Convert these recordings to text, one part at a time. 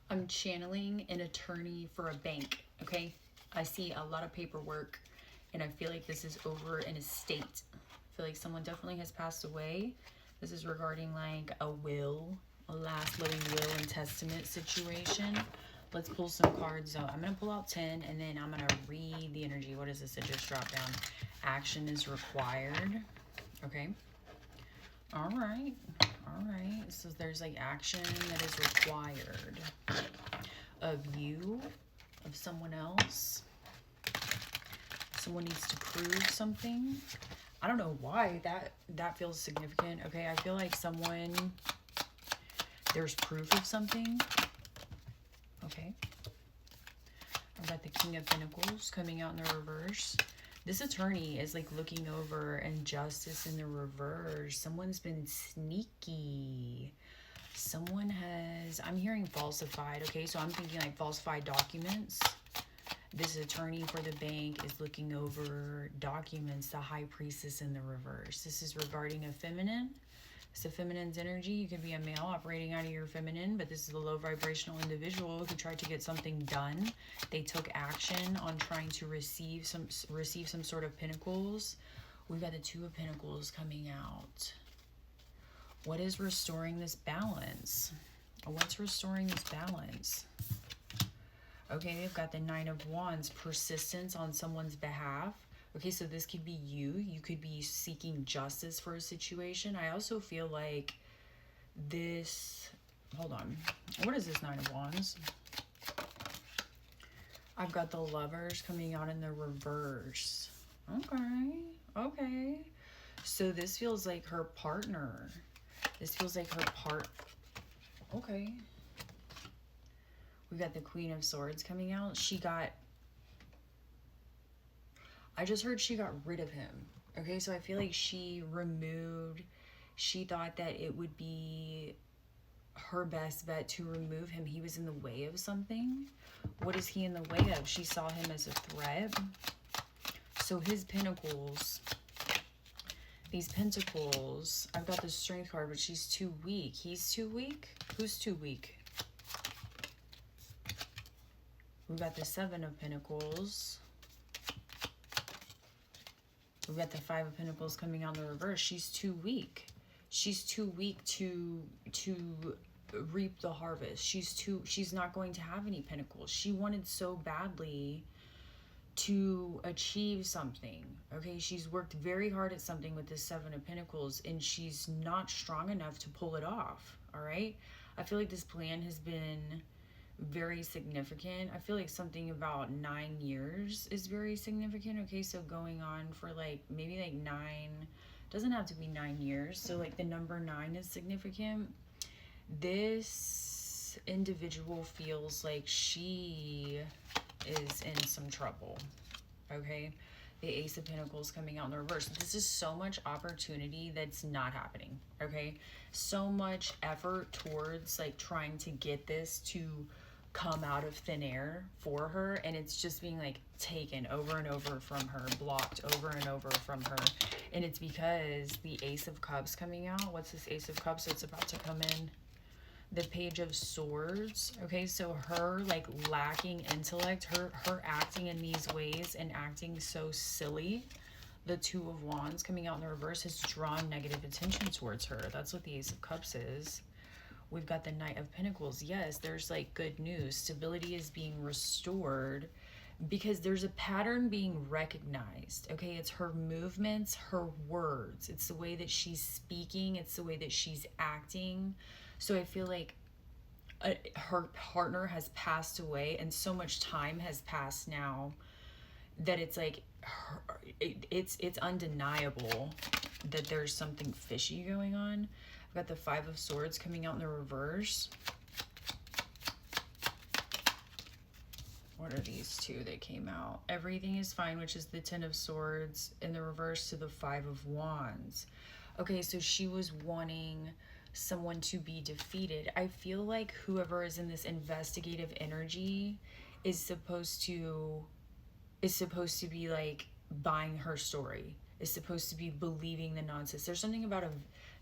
I'm channeling an attorney for a bank, okay? I see a lot of paperwork and I feel like this is over an estate. I feel like someone definitely has passed away. This is regarding like a will, a last living will and testament situation. Let's pull some cards out. I'm going to pull out 10 and then I'm going to read the energy. What is this? It just dropped down. Action is required. Okay. All right. All right. So there's like action that is required of you, of someone else. Someone needs to prove something. I don't know why that feels significant. Okay, I feel like there's proof of something. Okay. I've got the King of Pentacles coming out in the reverse. This attorney is like looking over injustice in the reverse. Someone's been sneaky. I'm hearing falsified. Okay, so I'm thinking like falsified documents. This attorney for the bank is looking over documents, the High Priestess in the reverse. This is regarding a feminine. It's a feminine's energy. You could be a male operating out of your feminine, but this is a low vibrational individual who tried to get something done. They took action on trying to receive some sort of pentacles. We've got the Two of Pentacles coming out. What is restoring this balance? What's restoring this balance? Okay, they've got the Nine of Wands, persistence on someone's behalf. Okay, so this could be you. You could be seeking justice for a situation. I also feel like this... Hold on. What is this Nine of Wands? I've got the Lovers coming out in the reverse. Okay. Okay. So this feels like her partner. This feels like her Okay. We got the Queen of Swords coming out. I just heard she got rid of him. Okay, so I feel like she thought that it would be her best bet to remove him. He was in the way of something. What is he in the way of? She saw him as a threat. So his pentacles, these pentacles, I've got the Strength card, but she's too weak. He's too weak? Who's too weak? We've got the Seven of Pentacles. We've got the Five of Pentacles coming out in the reverse. She's too weak. She's too weak to reap the harvest. She's not going to have any pentacles. She wanted so badly to achieve something. Okay, she's worked very hard at something with this Seven of Pentacles and she's not strong enough to pull it off. All right, I feel like this plan has been very significant. I feel like something about 9 years is very significant. Okay, so going on for like maybe like 9, doesn't have to be 9 years. So like the number 9 is significant. This individual feels like she is in some trouble. Okay, the Ace of Pentacles coming out in the reverse. This is so much opportunity that's not happening. Okay, so much effort towards like trying to get this to come out of thin air for her, and it's just being like taken over and over from her, blocked over and over from her. And it's because the Ace of Cups coming out. What's this Ace of Cups that's about to come in? The Page of Swords. Okay, so her like lacking intellect, her acting in these ways and acting so silly. The Two of Wands coming out in the reverse has drawn negative attention towards her. That's what the Ace of Cups is. We've got the Knight of Pentacles. Yes, there's like good news. Stability is being restored because there's a pattern being recognized. Okay, it's her movements, her words. It's the way that she's speaking. It's the way that she's acting. So I feel like her partner has passed away and so much time has passed now that it's like it's undeniable that there's something fishy going on. I've got the Five of Swords coming out in the reverse. What are these two that came out? Everything is fine, which is the Ten of Swords in the reverse to the Five of Wands. Okay, so she was wanting someone to be defeated. I feel like whoever is in this investigative energy is supposed to be like buying her story, is supposed to be believing the nonsense. There's something about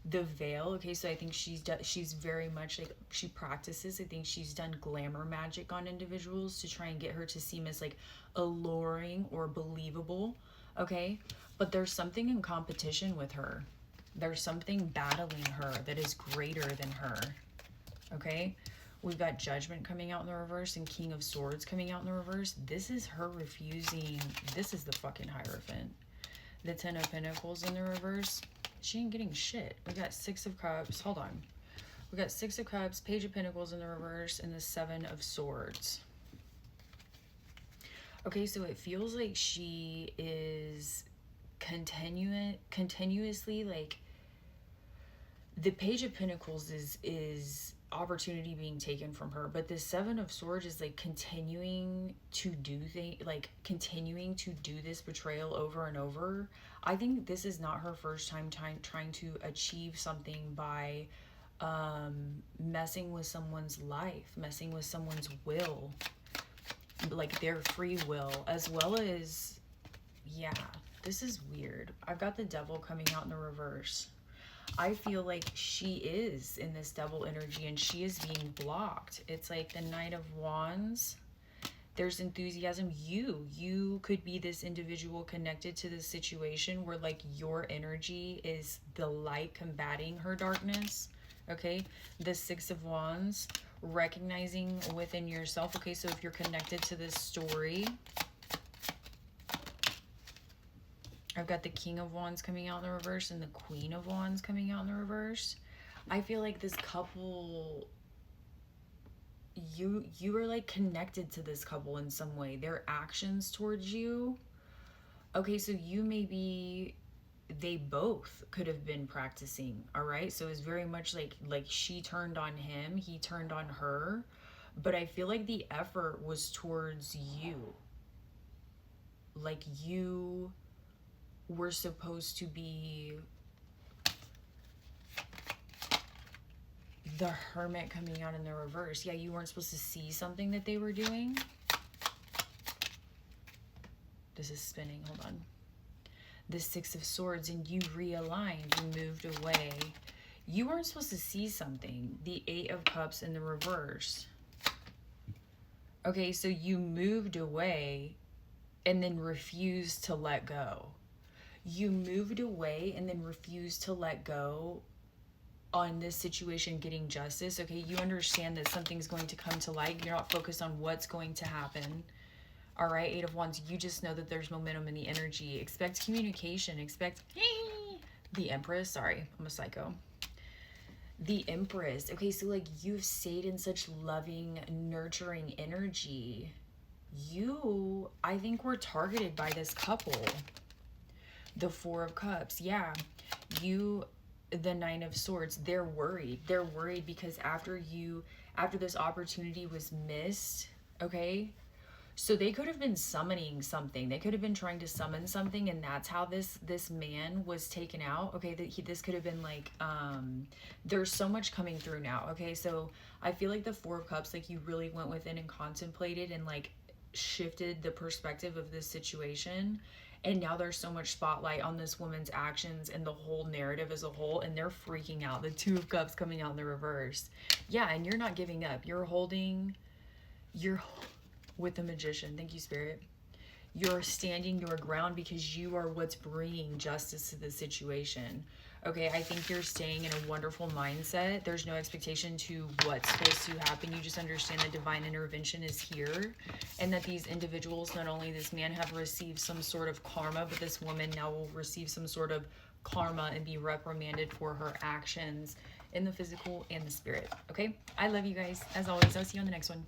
The veil, okay, so I think she's very much like, she practices, I think she's done glamour magic on individuals to try and get her to seem as like alluring or believable, okay? But there's something in competition with her. There's something battling her that is greater than her, okay? We've got Judgment coming out in the reverse and King of Swords coming out in the reverse. This is her refusing. This is the fucking Hierophant. The Ten of Pentacles in the reverse. She ain't getting shit. We got Six of Cups. Hold on. We got Six of Cups, Page of Pentacles in the reverse, and the Seven of Swords. Okay, so it feels like she is continuously, like, the Page of Pentacles is opportunity being taken from her, but the Seven of Swords is like continuing to do this betrayal over and over. I think this is not her first time trying to achieve something by messing with someone's life, messing with someone's will, like their free will, as well as, yeah, this is weird. I've got the Devil coming out in the reverse. I feel like she is in this double energy and she is being blocked. It's like the Knight of Wands. There's enthusiasm. You could be this individual connected to this situation where like your energy is the light combating her darkness. Okay. The Six of Wands, recognizing within yourself. Okay. So if you're connected to this story, I've got the King of Wands coming out in the reverse and the Queen of Wands coming out in the reverse. I feel like this couple, you are like connected to this couple in some way. Their actions towards you. Okay, so you maybe, they both could have been practicing, all right? So it's very much like she turned on him, he turned on her. But I feel like the effort was towards you. Like you were supposed to be the Hermit coming out in the reverse. Yeah, you weren't supposed to see something that they were doing. This is spinning, hold on. The Six of Swords, and you realigned, you moved away. You weren't supposed to see something. The Eight of Cups in the reverse. Okay, so you moved away and then refused to let go. You moved away and then refused to let go on this situation getting justice. Okay, you understand that something's going to come to light. You're not focused on what's going to happen. All right, Eight of Wands, you just know that there's momentum in the energy. Expect communication. Expect the Empress. Sorry, I'm a psycho. The Empress. Okay, so like you've stayed in such loving, nurturing energy. You, I think, were targeted by this couple. The Four of Cups. Yeah, you, the Nine of Swords, they're worried. They're worried because after this opportunity was missed, okay, so they could have been summoning something. They could have been trying to summon something, and that's how this man was taken out. Okay, this could have been like, there's so much coming through now. Okay, so I feel like the Four of Cups, like you really went within and contemplated and like shifted the perspective of this situation. And now there's so much spotlight on this woman's actions and the whole narrative as a whole, and they're freaking out. The Two of Cups coming out in the reverse. Yeah, and you're not giving up. You're with the Magician. Thank you, Spirit. You're standing your ground because you are what's bringing justice to the situation. Okay, I think you're staying in a wonderful mindset. There's no expectation to what's supposed to happen. You just understand that divine intervention is here, and that these individuals, not only this man, have received some sort of karma, but this woman now will receive some sort of karma and be reprimanded for her actions in the physical and the spirit. Okay, I love you guys. As always, I'll see you on the next one.